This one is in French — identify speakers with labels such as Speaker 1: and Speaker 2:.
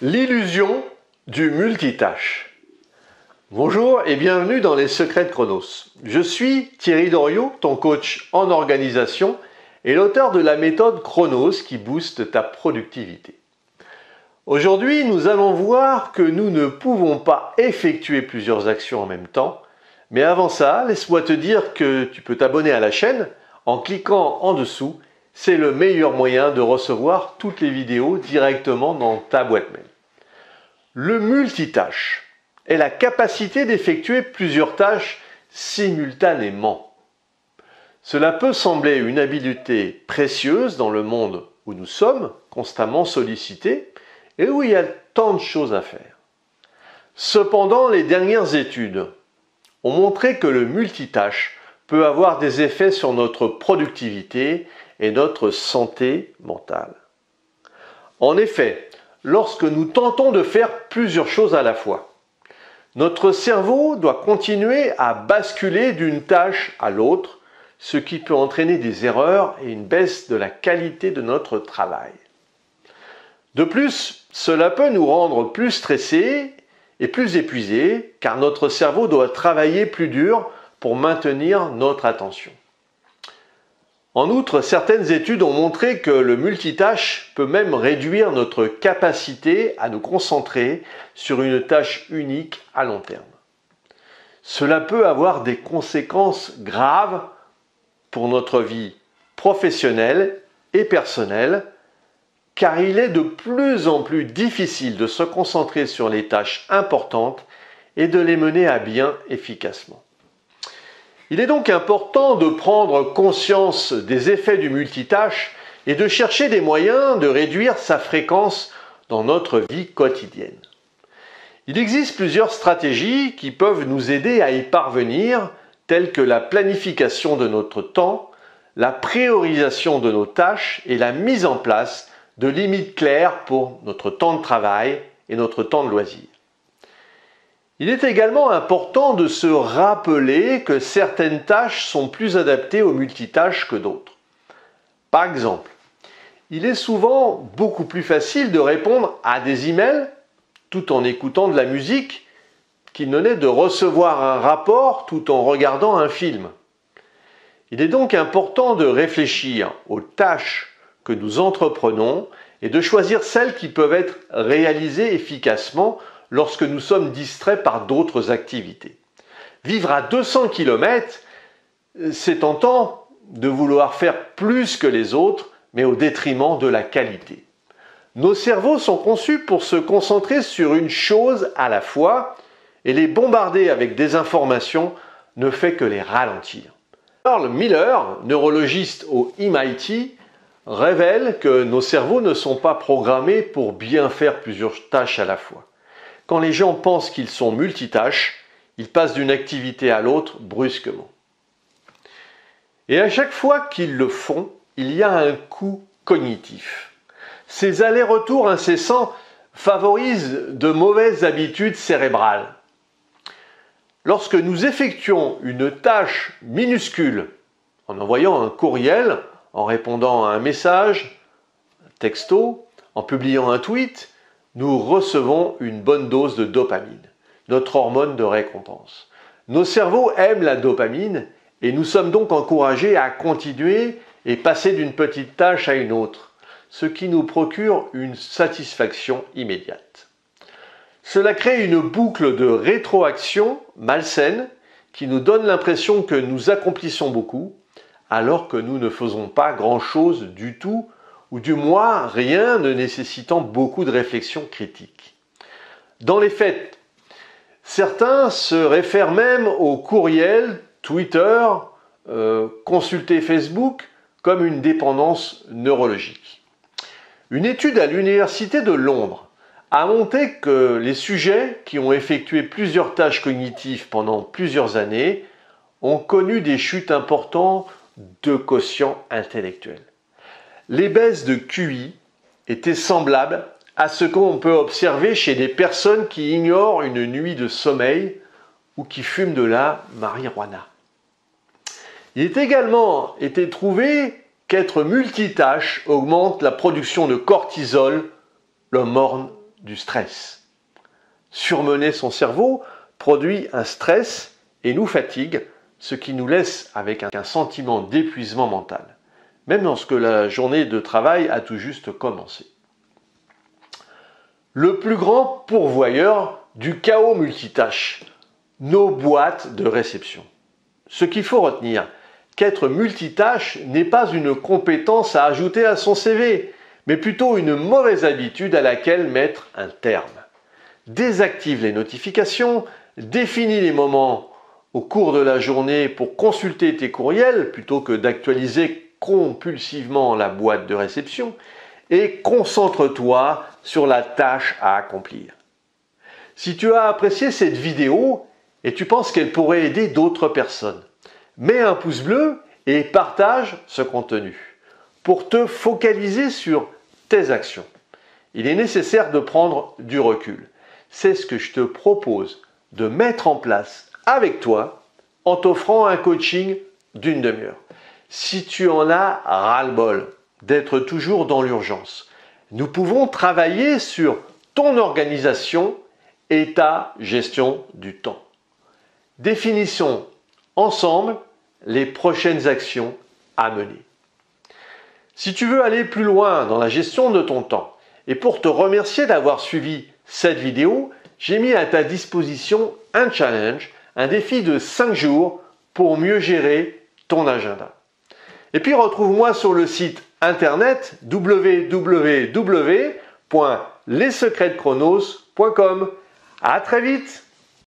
Speaker 1: L'illusion du multitâche. Bonjour et bienvenue dans les secrets de Chronos. Je suis Thierry Doriot, ton coach en organisation et l'auteur de la méthode Chronos qui booste ta productivité. Aujourd'hui, nous allons voir que nous ne pouvons pas effectuer plusieurs actions en même temps. Mais avant ça, laisse-moi te dire que tu peux t'abonner à la chaîne en cliquant en dessous. C'est le meilleur moyen de recevoir toutes les vidéos directement dans ta boîte mail. Le multitâche est la capacité d'effectuer plusieurs tâches simultanément. Cela peut sembler une habileté précieuse dans le monde où nous sommes constamment sollicités et où il y a tant de choses à faire. Cependant, les dernières études ont montré que le multitâche peut avoir des effets sur notre productivité et notre santé mentale. En effet, lorsque nous tentons de faire plusieurs choses à la fois, notre cerveau doit continuer à basculer d'une tâche à l'autre, ce qui peut entraîner des erreurs et une baisse de la qualité de notre travail. De plus, cela peut nous rendre plus stressés et plus épuisés, car notre cerveau doit travailler plus dur pour maintenir notre attention. En outre, certaines études ont montré que le multitâche peut même réduire notre capacité à nous concentrer sur une tâche unique à long terme. Cela peut avoir des conséquences graves pour notre vie professionnelle et personnelle, car il est de plus en plus difficile de se concentrer sur les tâches importantes et de les mener à bien efficacement. Il est donc important de prendre conscience des effets du multitâche et de chercher des moyens de réduire sa fréquence dans notre vie quotidienne. Il existe plusieurs stratégies qui peuvent nous aider à y parvenir, telles que la planification de notre temps, la priorisation de nos tâches et la mise en place de limites claires pour notre temps de travail et notre temps de loisir. Il est également important de se rappeler que certaines tâches sont plus adaptées au multitâche que d'autres. Par exemple, il est souvent beaucoup plus facile de répondre à des emails tout en écoutant de la musique qu'il ne l'est de recevoir un rapport tout en regardant un film. Il est donc important de réfléchir aux tâches que nous entreprenons et de choisir celles qui peuvent être réalisées efficacement lorsque nous sommes distraits par d'autres activités. Vivre à 200 km, c'est tentant de vouloir faire plus que les autres, mais au détriment de la qualité. Nos cerveaux sont conçus pour se concentrer sur une chose à la fois, et les bombarder avec des informations ne fait que les ralentir. Carl Miller, neurologiste au MIT, révèle que nos cerveaux ne sont pas programmés pour bien faire plusieurs tâches à la fois. Quand les gens pensent qu'ils sont multitâches, ils passent d'une activité à l'autre brusquement. Et à chaque fois qu'ils le font, il y a un coût cognitif. Ces allers-retours incessants favorisent de mauvaises habitudes cérébrales. Lorsque nous effectuons une tâche minuscule, en envoyant un courriel, en répondant à un message, un texto, en publiant un tweet, nous recevons une bonne dose de dopamine, notre hormone de récompense. Nos cerveaux aiment la dopamine et nous sommes donc encouragés à continuer et passer d'une petite tâche à une autre, ce qui nous procure une satisfaction immédiate. Cela crée une boucle de rétroaction malsaine qui nous donne l'impression que nous accomplissons beaucoup alors que nous ne faisons pas grand-chose du tout ou du moins rien ne nécessitant beaucoup de réflexion critique. Dans les faits, certains se réfèrent même au courriel, Twitter, consulter Facebook comme une dépendance neurologique. Une étude à l'Université de Londres a montré que les sujets qui ont effectué plusieurs tâches cognitives pendant plusieurs années ont connu des chutes importantes de quotient intellectuel. Les baisses de QI étaient semblables à ce qu'on peut observer chez des personnes qui ignorent une nuit de sommeil ou qui fument de la marijuana. Il est également été prouvé qu'être multitâche augmente la production de cortisol, l'hormone du stress. Surmener son cerveau produit un stress et nous fatigue, ce qui nous laisse avec un sentiment d'épuisement mental, même lorsque la journée de travail a tout juste commencé. Le plus grand pourvoyeur du chaos multitâche, nos boîtes de réception. Ce qu'il faut retenir, qu'être multitâche n'est pas une compétence à ajouter à son CV, mais plutôt une mauvaise habitude à laquelle mettre un terme. Désactive les notifications, définis les moments au cours de la journée pour consulter tes courriels plutôt que d'actualiser compulsivement la boîte de réception et concentre-toi sur la tâche à accomplir. Si tu as apprécié cette vidéo et tu penses qu'elle pourrait aider d'autres personnes, mets un pouce bleu et partage ce contenu pour te focaliser sur tes actions. Il est nécessaire de prendre du recul. C'est ce que je te propose de mettre en place avec toi en t'offrant un coaching d'une demi-heure. Si tu en as ras-le-bol d'être toujours dans l'urgence, nous pouvons travailler sur ton organisation et ta gestion du temps. Définissons ensemble les prochaines actions à mener. Si tu veux aller plus loin dans la gestion de ton temps et pour te remercier d'avoir suivi cette vidéo, j'ai mis à ta disposition un challenge, un défi de 5 jours pour mieux gérer ton agenda. Et puis retrouve-moi sur le site internet www.lessecretsdechronos.com. À très vite!